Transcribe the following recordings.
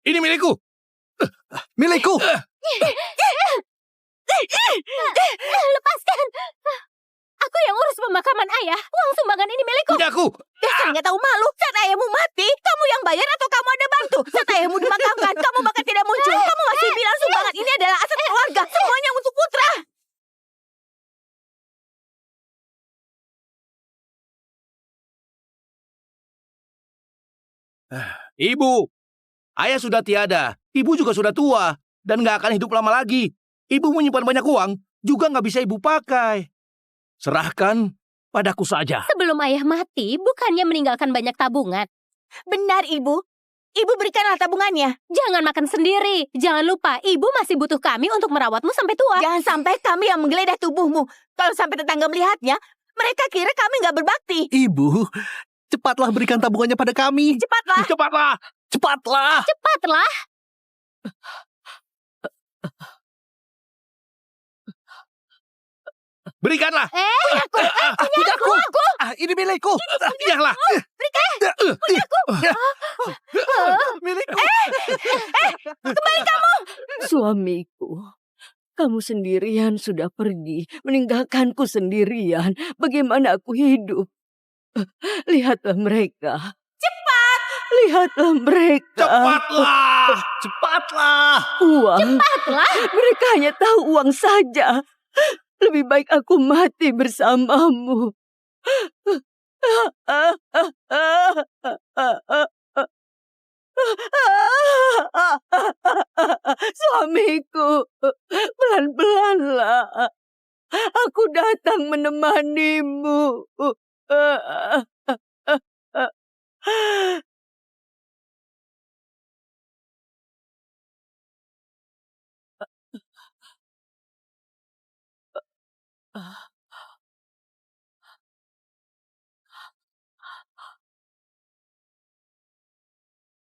Ini milikku. Milikku. Lepaskan. Aku yang urus pemakaman ayah. Uang sumbangan ini milikku. Punyaku. Dasar nggak tahu malu. Saat ayahmu mati, kamu yang bayar atau kamu ada bantu? Saat ayahmu dimakamkan, kamu bahkan tidak muncul. Kamu masih bilang sumbangan ini adalah aset keluarga. Semuanya untuk putra. Ibu, ayah sudah tiada. Ibu juga sudah tua dan nggak akan hidup lama lagi. Ibu menyimpan banyak uang, juga nggak bisa ibu pakai. Serahkan padaku saja. Sebelum ayah mati, bukannya meninggalkan banyak tabungan. Benar, Ibu. Ibu berikanlah tabungannya. Jangan makan sendiri. Jangan lupa, ibu masih butuh kami untuk merawatmu sampai tua. Jangan sampai kami yang menggeledah tubuhmu. Kalau sampai tetangga melihatnya, mereka kira kami nggak berbakti. Ibu, cepatlah berikan tabungannya pada kami. Cepatlah. Cepatlah. Cepatlah. Cepatlah. Berikanlah. Punyaku. Ini milikku. Janganlah. Milikku. Suamiku, kamu sendirian sudah pergi, meninggalkanku sendirian. Bagaimana aku hidup? Lihatlah mereka. Cepat! Lihatlah mereka. Cepatlah. Cepatlah. Uang. Cepatlah. Mereka hanya tahu uang saja. Lebih baik aku mati bersamamu. Suamiku, pelan-pelanlah. Aku datang menemanimu.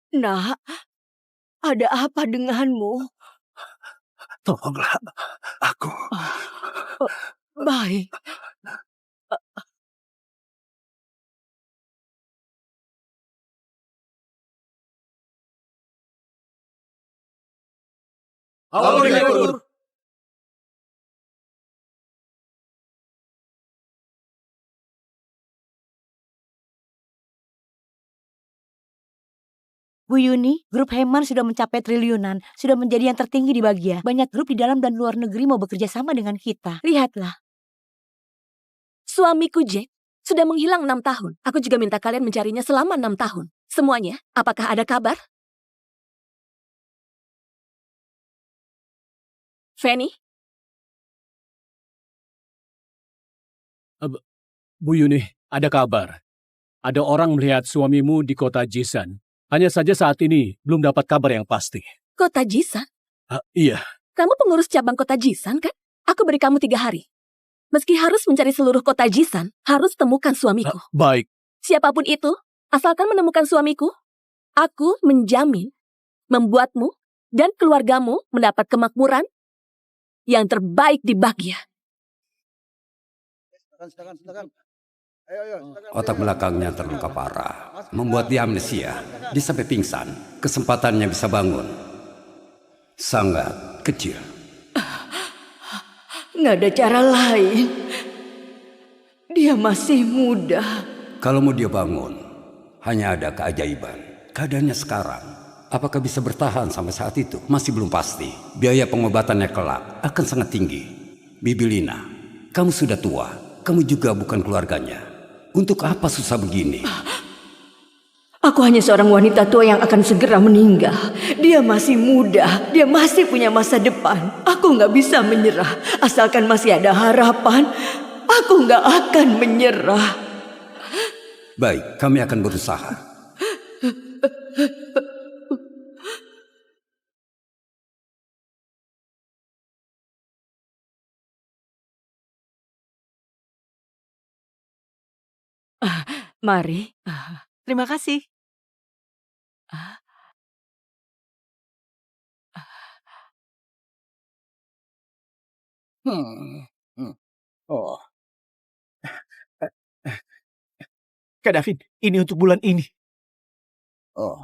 Nak, ada apa denganmu? Tolonglah aku. Baik. Halo, Direktur. Bu Yuni, grup Heman sudah mencapai triliunan, sudah menjadi yang tertinggi di Bagia. Banyak grup di dalam dan luar negeri mau bekerja sama dengan kita. Lihatlah. Suamiku Jack sudah menghilang 6 tahun. Aku juga minta kalian mencarinya selama 6 tahun. Semuanya, apakah ada kabar? Fanny? Bu Yuni, ada kabar. Ada orang melihat suamimu di kota Jisan. Hanya saja saat ini belum dapat kabar yang pasti. Kota Jisan? Iya. Kamu pengurus cabang kota Jisan, kan? Aku beri kamu 3 hari. Meski harus mencari seluruh kota Jisan, harus temukan suamiku. Baik. Siapapun itu, asalkan menemukan suamiku, aku menjamin membuatmu dan keluargamu mendapat kemakmuran yang terbaik di Bagia. Otak belakangnya terluka parah, membuat dia amnesia. Dia sampai pingsan, kesempatannya bisa bangun sangat kecil. Nggak ada cara lain. Dia masih muda. Kalau mau dia bangun, hanya ada keajaiban. Keadaannya sekarang, apakah bisa bertahan sampai saat itu? Masih belum pasti. Biaya pengobatannya kelak akan sangat tinggi. Bibi Lina, kamu sudah tua. Kamu juga bukan keluarganya. Untuk apa susah begini? Aku hanya seorang wanita tua yang akan segera meninggal. Dia masih muda. Dia masih punya masa depan. Aku nggak bisa menyerah. Asalkan masih ada harapan, aku nggak akan menyerah. Baik, kami akan berusaha. Mari. Terima kasih. Oh. Kak Davin, ini untuk bulan ini. Oh.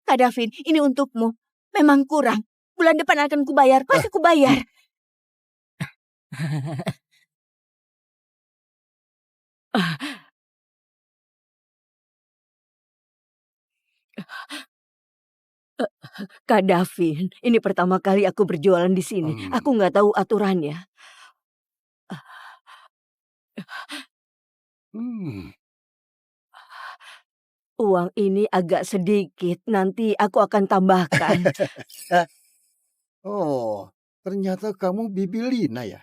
Kak Davin, ini untukmu. Memang kurang. Bulan depan akan kubayar, pasti kubayar. Kak Davin, ini pertama kali aku berjualan di sini. Aku nggak tahu aturannya. Uang ini agak sedikit, nanti aku akan tambahkan. Oh, ternyata kamu Bibi Lina ya?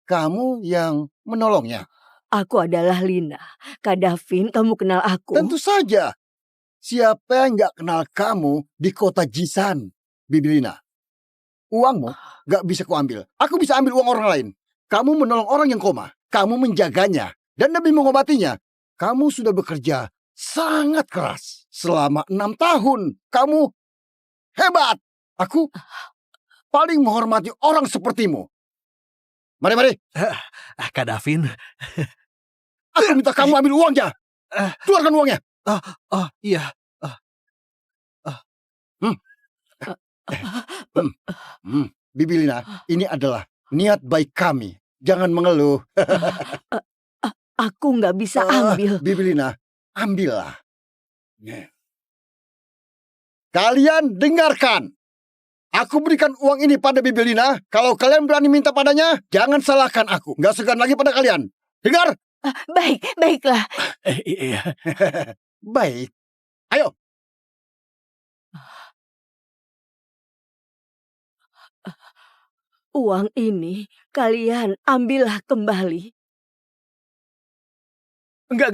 Kamu yang menolongnya? Aku adalah Lina. Kak Davin, kamu kenal aku? Tentu saja. Siapa yang nggak kenal kamu di kota Jisan, Bibi Lina? Uangmu nggak bisa kuambil. Aku bisa ambil uang orang lain. Kamu menolong orang yang koma. Kamu menjaganya. Dan demi mengobatinya, kamu sudah bekerja sangat keras selama 6 tahun. Kamu hebat. Aku paling menghormati orang sepertimu. Mari. Kak Davin. Aku minta kamu ambil uangnya. Keluarkan uangnya. Iya. Bibi Lina, ini adalah niat baik kami. Jangan mengeluh. Aku nggak bisa ambil. Bibi Lina, ambillah. Kalian dengarkan. Aku berikan uang ini pada Bibi Lina. Kalau kalian berani minta padanya, jangan salahkan aku. Nggak segan lagi pada kalian. Dengar? Baiklah. Iya. Baik. Ayo. Uang ini kalian ambillah kembali. Enggak.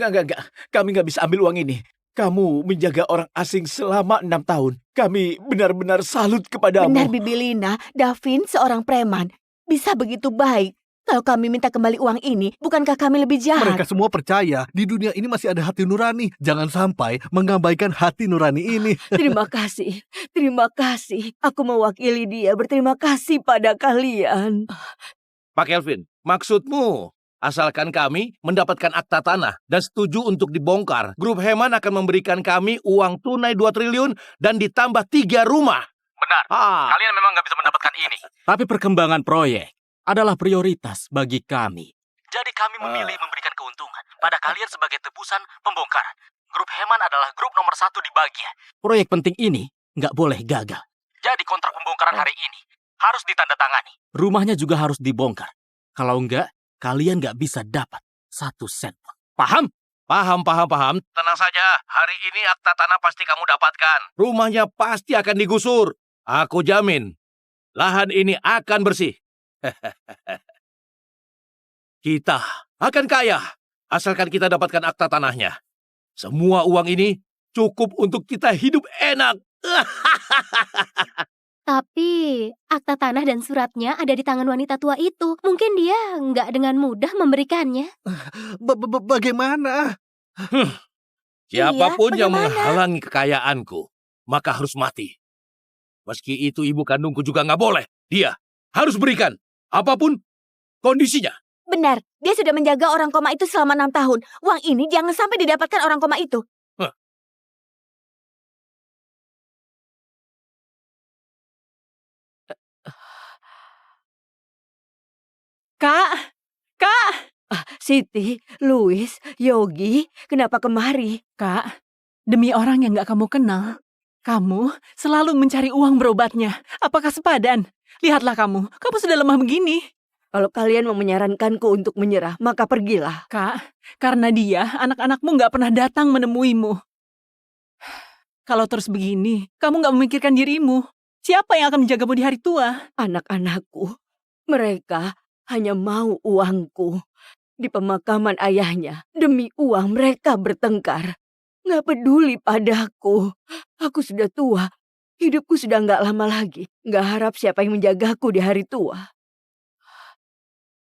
Kami nggak bisa ambil uang ini. Kamu menjaga orang asing selama 6 tahun. Kami benar-benar salut kepadamu. Benar, Bibi Lina. Davin seorang preman. Bisa begitu baik. Kalau kami minta kembali uang ini, bukankah kami lebih jahat? Mereka semua percaya di dunia ini masih ada hati nurani. Jangan sampai mengabaikan hati nurani ini. Terima kasih. Aku mewakili dia berterima kasih pada kalian. Pak Kelvin, maksudmu asalkan kami mendapatkan akta tanah dan setuju untuk dibongkar, Grup Heman akan memberikan kami uang tunai 2 triliun dan ditambah 3 rumah. Benar, kalian memang nggak bisa mendapatkan ini. Tapi perkembangan proyek adalah prioritas bagi kami. Jadi kami memilih memberikan keuntungan pada kalian sebagai tebusan pembongkaran. Grup Heman adalah grup nomor 1 di bagian. Proyek penting ini nggak boleh gagal. Jadi kontrak pembongkaran hari ini harus ditandatangani. Rumahnya juga harus dibongkar. Kalau enggak, kalian nggak bisa dapat 1 sen. Paham? Paham. Tenang saja, hari ini akta tanah pasti kamu dapatkan. Rumahnya pasti akan digusur. Aku jamin, lahan ini akan bersih. Kita akan kaya, asalkan kita dapatkan akta tanahnya. Semua uang ini cukup untuk kita hidup enak. Tapi akta tanah dan suratnya ada di tangan wanita tua itu. Mungkin dia nggak dengan mudah memberikannya. Bagaimana? Siapapun yang bagaimana? menghalangi kekayaanku, maka harus mati. Meski itu ibu kandungku juga nggak boleh. Dia harus berikan, apapun kondisinya. Benar, dia sudah menjaga orang koma itu selama 6 tahun. Uang ini jangan sampai didapatkan orang koma itu. Kak! Siti, Louis, Yogi, kenapa kemari? Kak, demi orang yang gak kamu kenal, kamu selalu mencari uang berobatnya. Apakah sepadan? Lihatlah kamu sudah lemah begini. Kalau kalian mau menyarankanku untuk menyerah, maka pergilah. Kak, karena dia, anak-anakmu gak pernah datang menemuimu. Kalau terus begini, kamu gak memikirkan dirimu. Siapa yang akan menjagamu di hari tua? Anak-anakku, mereka hanya mau uangku. Di pemakaman ayahnya, demi uang mereka bertengkar. Nggak peduli padaku. Aku sudah tua. Hidupku sudah nggak lama lagi. Nggak harap siapa yang menjagaku di hari tua.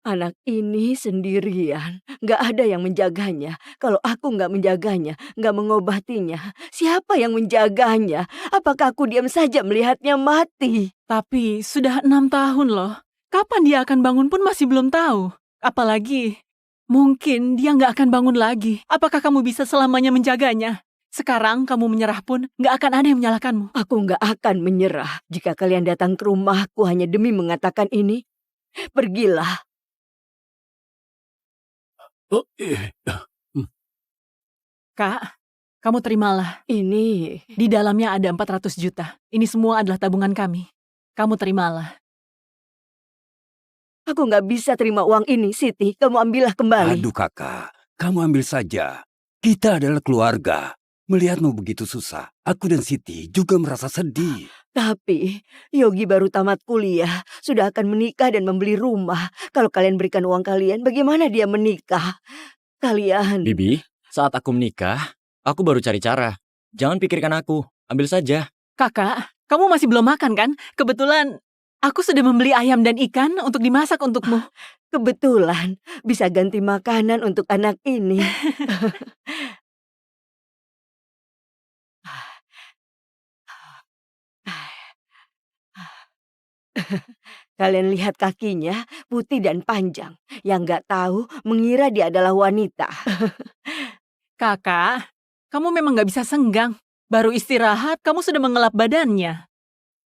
Anak ini sendirian. Nggak ada yang menjaganya. Kalau aku nggak menjaganya, nggak mengobatinya, siapa yang menjaganya? Apakah aku diam saja melihatnya mati? Tapi sudah 6 tahun loh. Kapan dia akan bangun pun masih belum tahu. Apalagi, mungkin dia nggak akan bangun lagi. Apakah kamu bisa selamanya menjaganya? Sekarang kamu menyerah pun nggak akan ada yang menyalahkanmu. Aku nggak akan menyerah jika kalian datang ke rumahku hanya demi mengatakan ini. Pergilah. Oh, Kak, kamu terimalah. Ini Di dalamnya ada 400 juta. Ini semua adalah tabungan kami. Kamu terimalah. aku nggak bisa terima uang ini, Siti. Kamu ambillah kembali. Aduh kakak, kamu ambil saja. Kita adalah keluarga. Melihatmu begitu susah, aku dan Siti juga merasa sedih. Tapi Yogi baru tamat kuliah, sudah akan menikah dan membeli rumah. Kalau kalian berikan uang kalian, bagaimana dia menikah? Kalian... Bibi, saat aku menikah, aku baru cari cara. Jangan pikirkan aku, ambil saja. Kakak, kamu masih belum makan kan? Kebetulan aku sudah membeli ayam dan ikan untuk dimasak untukmu. Kebetulan bisa ganti makanan untuk anak ini. Kalian lihat kakinya putih dan panjang. Yang nggak tahu mengira dia adalah wanita. Kakak, kamu memang nggak bisa senggang. Baru istirahat, kamu sudah mengelap badannya.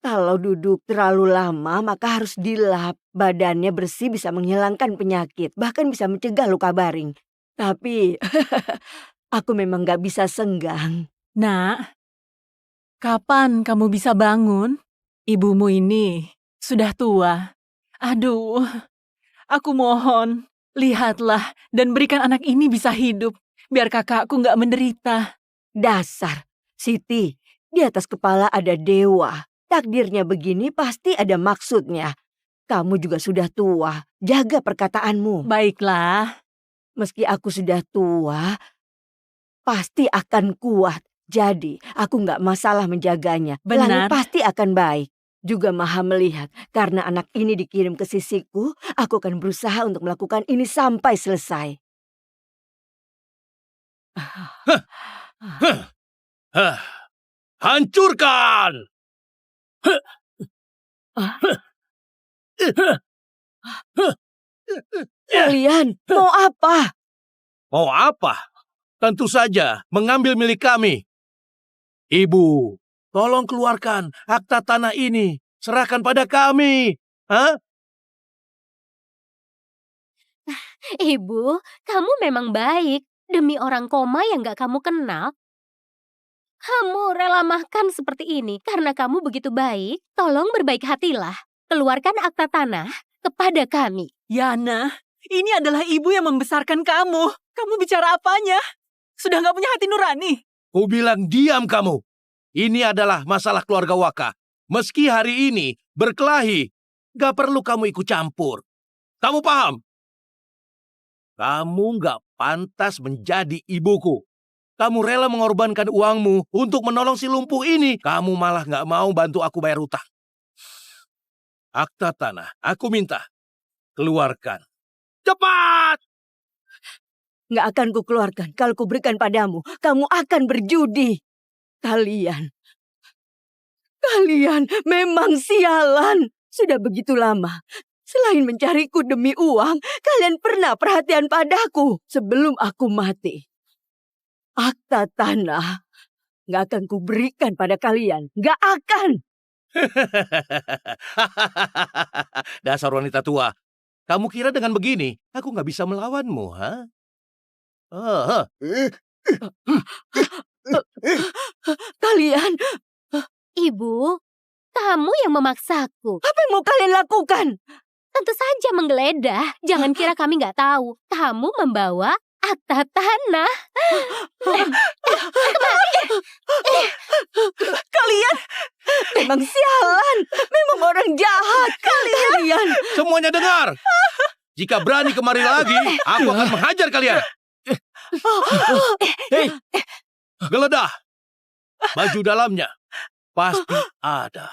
Kalau duduk terlalu lama maka harus dilap. Badannya bersih bisa menghilangkan penyakit. Bahkan bisa mencegah luka baring. Tapi aku memang nggak bisa senggang. Nak, kapan kamu bisa bangun? Ibumu ini sudah tua. Aduh, aku mohon, lihatlah dan berikan anak ini bisa hidup. Biar kakakku nggak menderita. Dasar, Siti, di atas kepala ada dewa. Takdirnya begini pasti ada maksudnya. Kamu juga sudah tua, jaga perkataanmu. Baiklah. Meski aku sudah tua, pasti akan kuat. Jadi, aku nggak masalah menjaganya. Benar. Langit pasti akan baik. Juga Maha melihat, karena anak ini dikirim ke sisiku, aku akan berusaha untuk melakukan ini sampai selesai. Hancurkan! Kalian mau apa? Mau apa? Tentu saja mengambil milik kami. Ibu, tolong keluarkan akta tanah ini. Serahkan pada kami. Hah? Ibu, kamu memang baik. Demi orang koma yang gak kamu kenal, kamu rela makan seperti ini karena kamu begitu baik. Tolong berbaik hatilah. Keluarkan akta tanah kepada kami. Yana, ini adalah ibu yang membesarkan kamu. Kamu bicara apanya? Sudah gak punya hati nurani? Ku bilang diam kamu. Ini adalah masalah keluarga Waka. Meski hari ini berkelahi, gak perlu kamu ikut campur. Kamu paham? Kamu gak pantas menjadi ibuku. Kamu rela mengorbankan uangmu untuk menolong si lumpuh ini. Kamu malah gak mau bantu aku bayar utang. Akta tanah, aku minta. Keluarkan. Cepat! Nggak akan kukeluarkan. Kalau kuberikan padamu, kamu akan berjudi. Kalian memang sialan. Sudah begitu lama. Selain mencariku demi uang, kalian pernah perhatian padaku sebelum aku mati. Akta tanah nggak akan kuberikan pada kalian. Nggak akan. Dasar wanita tua. Kamu kira dengan begini, aku nggak bisa melawanmu, ha? Kalian, Ibu, kamu yang memaksaku. apa yang mau kalian lakukan? Tentu saja menggeledah. Jangan kira kami nggak tahu. Kamu membawa akta tanah. Kalian memang sialan. Memang orang jahat. Kalian. Semuanya dengar. Jika berani kemari lagi, aku akan menghajar kalian. Hei, geledah. Baju dalamnya pasti ada.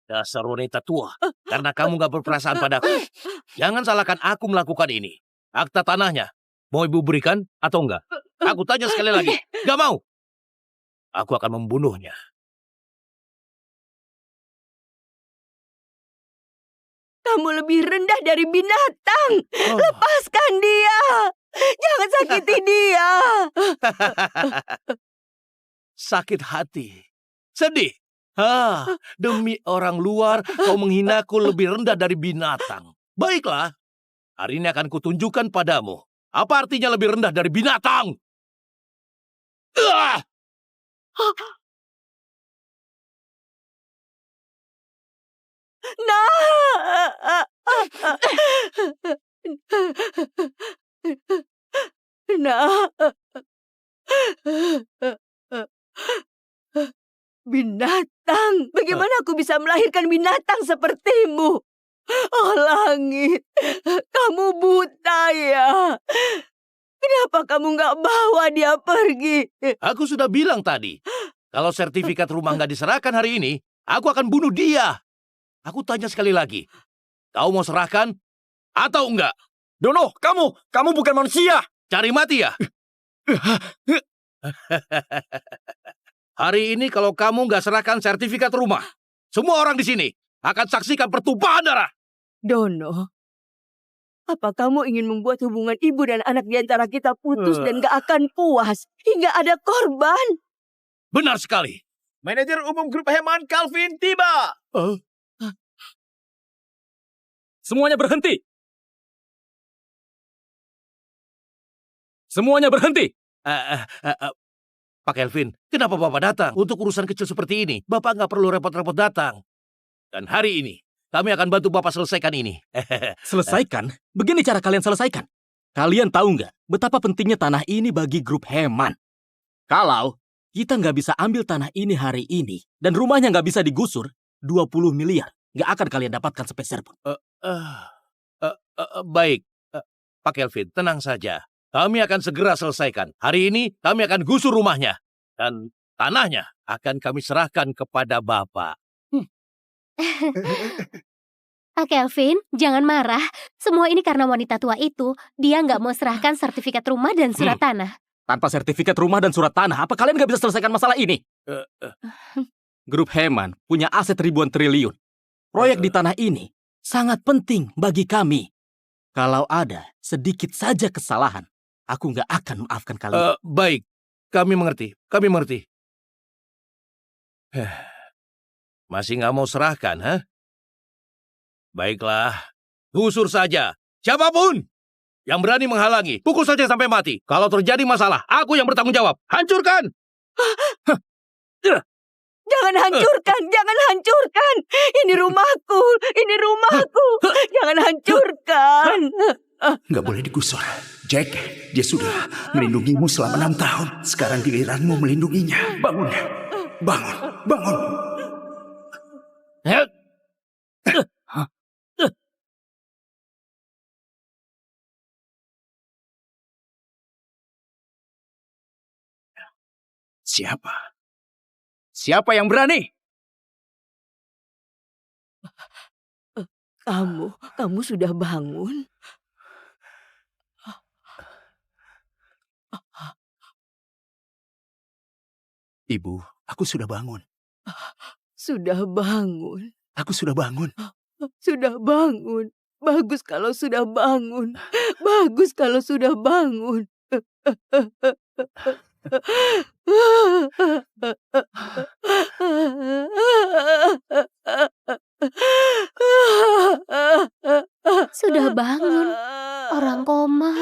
Dasar wanita tua. Karena kamu gak berperasaan padaku. Jangan salahkan aku melakukan ini. Akta tanahnya, mau ibu berikan atau enggak? Aku tanya sekali lagi. Gak mau. Aku akan membunuhnya. kamu lebih rendah dari binatang. Lepaskan dia. Jangan sakiti dia. Sakit hati. Sedih. Demi orang luar kau menghinaku lebih rendah dari binatang. Baiklah. Hari ini akan kutunjukkan padamu. Apa artinya lebih rendah dari binatang? Binatang, bagaimana aku bisa melahirkan binatang sepertimu? Oh langit, kamu buta ya. Kenapa kamu nggak bawa dia pergi? Aku sudah bilang tadi, kalau sertifikat rumah nggak diserahkan hari ini, aku akan bunuh dia. Aku tanya sekali lagi, kau mau serahkan atau enggak? Dono, kamu bukan manusia. Cari mati ya? Hari ini kalau kamu nggak serahkan sertifikat rumah, semua orang di sini akan saksikan pertumpahan darah. Dono, apa kamu ingin membuat hubungan ibu dan anak di antara kita putus dan gak akan puas hingga ada korban? Benar sekali. Manajer umum grup Heman, Calvin, tiba. Semuanya berhenti. Semuanya berhenti. Pak Kelvin, kenapa Bapak datang? Untuk urusan kecil seperti ini, Bapak nggak perlu repot-repot datang. Dan hari ini, kami akan bantu Bapak selesaikan ini. Selesaikan? Begini cara kalian selesaikan. Kalian tahu nggak betapa pentingnya tanah ini bagi grup Heman? Kalau kita nggak bisa ambil tanah ini hari ini, dan rumahnya nggak bisa digusur, 20 miliar nggak akan kalian dapatkan sepeser pun. Baik, Pak Kelvin, tenang saja. Kami akan segera selesaikan. Hari ini kami akan gusur rumahnya. Dan tanahnya akan kami serahkan kepada Bapak. Pak Kelvin, jangan marah. Semua ini karena wanita tua itu. Dia nggak mau serahkan sertifikat rumah dan surat tanah. Tanpa sertifikat rumah dan surat tanah, apa kalian nggak bisa selesaikan masalah ini? Grup Heman punya aset ribuan triliun. Proyek di tanah ini sangat penting bagi kami. Kalau ada sedikit saja kesalahan, aku nggak akan maafkan kalian. Baik, kami mengerti. Kami mengerti. Masih nggak mau serahkan, ha? Baiklah, gusur saja. Siapapun yang berani menghalangi, pukul saja sampai mati. Kalau terjadi masalah, aku yang bertanggung jawab. Hancurkan! Jangan hancurkan, jangan hancurkan. Ini rumahku, ini rumahku. Jangan hancurkan. Nggak boleh digusur. Jack, dia sudah melindungimu selama 6 tahun. Sekarang giliranmu melindunginya. Bangun, bangun, bangun. Siapa? Siapa yang berani? Kamu sudah bangun? Ibu, aku sudah bangun. Sudah bangun. Aku sudah bangun. Sudah bangun. Bagus kalau sudah bangun. Bagus kalau sudah bangun. Sudah bangun. Orang koma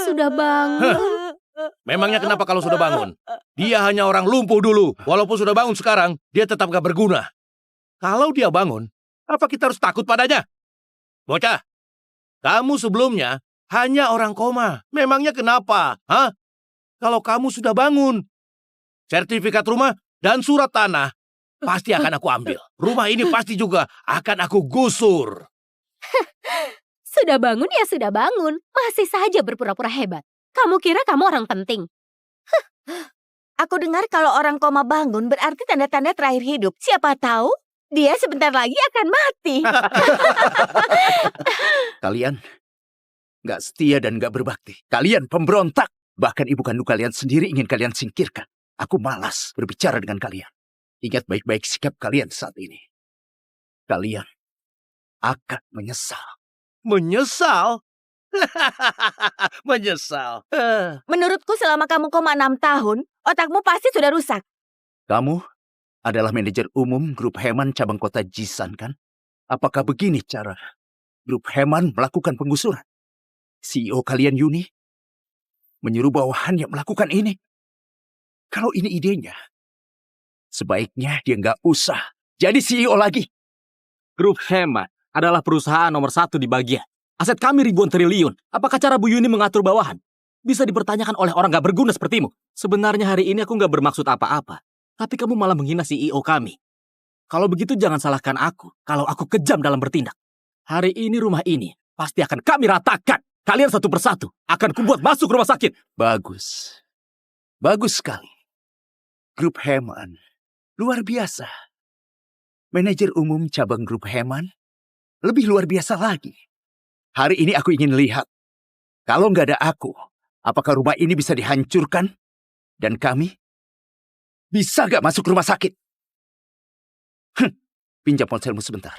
sudah bangun. Memangnya kenapa kalau sudah bangun? Dia hanya orang lumpuh dulu. Walaupun sudah bangun sekarang, dia tetap gak berguna. Kalau dia bangun, apa kita harus takut padanya? Bocah, kamu sebelumnya hanya orang koma. Memangnya kenapa? Hah? Kalau kamu sudah bangun, sertifikat rumah dan surat tanah pasti akan aku ambil. Rumah ini pasti juga akan aku gusur. Sudah bangun ya sudah bangun. Masih saja berpura-pura hebat. Kamu kira kamu orang penting? Aku dengar kalau orang koma bangun berarti tanda-tanda terakhir hidup. Siapa tahu dia sebentar lagi akan mati. Kalian nggak setia dan nggak berbakti. Kalian pemberontak. Bahkan ibu kandung kalian sendiri ingin kalian singkirkan. Aku malas berbicara dengan kalian. Ingat baik-baik sikap kalian saat ini. Kalian akan menyesal. Menyesal? Menyesal. Menurutku selama kamu koma 6 tahun, otakmu pasti sudah rusak. Kamu adalah manajer umum grup Heman cabang kota Jisan, kan? Apakah begini cara grup Heman melakukan penggusuran? CEO kalian Yuni menyuruh bawahannya melakukan ini. Kalau ini idenya, sebaiknya dia nggak usah jadi CEO lagi. Grup Heman adalah perusahaan nomor 1 di bagian. Aset kami ribuan triliun. Apakah cara Bu Yuni mengatur bawahan bisa dipertanyakan oleh orang gak berguna sepertimu? Sebenarnya hari ini aku gak bermaksud apa-apa. Tapi kamu malah menghina CEO kami. Kalau begitu jangan salahkan aku kalau aku kejam dalam bertindak. Hari ini rumah ini pasti akan kami ratakan. Kalian satu persatu akan kubuat masuk rumah sakit. Bagus. Bagus sekali. Grup Heman luar biasa. Manajer umum cabang grup Heman lebih luar biasa lagi. Hari ini aku ingin lihat, kalau nggak ada aku, apakah rumah ini bisa dihancurkan? Dan kami bisa nggak masuk rumah sakit? Pinjam ponselmu sebentar.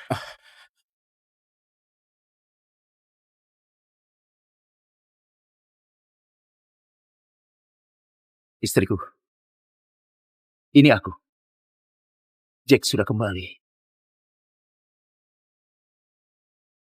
Istriku, ini aku. Jack sudah kembali.